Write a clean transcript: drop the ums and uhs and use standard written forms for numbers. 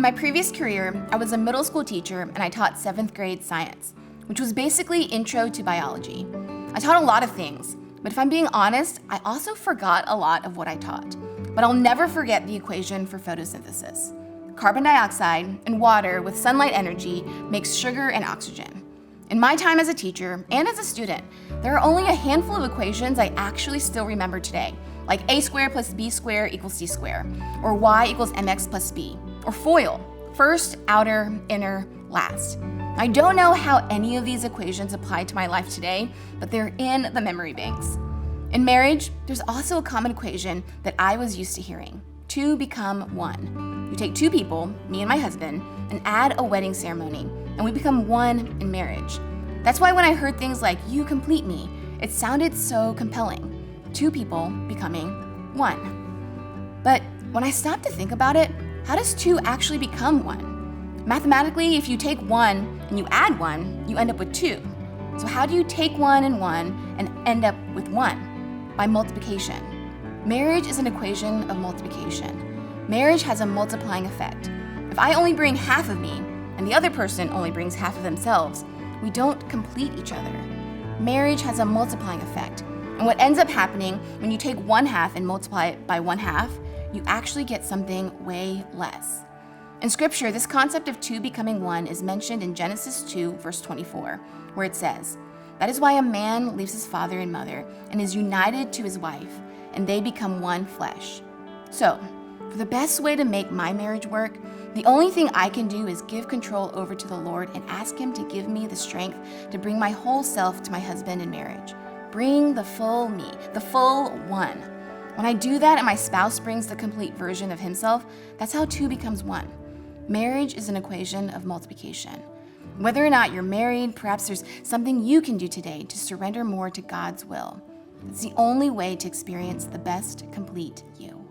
my previous career, I was a middle school teacher and I taught 7th grade science, which was basically intro to biology. I taught a lot of things, but if I'm being honest, I also forgot a lot of what I taught. But I'll never forget the equation for photosynthesis. Carbon dioxide and water with sunlight energy makes sugar and oxygen. In my time as a teacher and as a student, there are only a handful of equations I actually still remember today, like a squared plus b squared equals c squared, or y equals mx plus b, or FOIL, first, outer, inner, last. I don't know how any of these equations apply to my life today, but they're in the memory banks. In marriage, there's also a common equation that I was used to hearing. 2 become 1. You take 2 people, me and my husband, and add a wedding ceremony, and we become 1 in marriage. That's why when I heard things like, you complete me, it sounded so compelling. 2 people becoming 1. But when I stopped to think about it, how does 2 actually become 1? Mathematically, if you take 1 and you add 1, you end up with 2. So how do you take 1 and 1 and end up with 1? By multiplication. Marriage is an equation of multiplication. Marriage has a multiplying effect. If I only bring half of me and the other person only brings half of themselves, we don't complete each other. Marriage has a multiplying effect. And what ends up happening when you take 1/2 and multiply it by 1/2, you actually get something way less. In scripture, this concept of 2 becoming 1 is mentioned in Genesis 2, verse 24, where it says, "That is why a man leaves his father and mother and is united to his wife, and they become one flesh." So, for the best way to make my marriage work, the only thing I can do is give control over to the Lord and ask Him to give me the strength to bring my whole self to my husband in marriage. Bring the full me, the full 1. When I do that and my spouse brings the complete version of himself, that's how 2 becomes 1. Marriage is an equation of multiplication. Whether or not you're married, perhaps there's something you can do today to surrender more to God's will. It's the only way to experience the best complete you.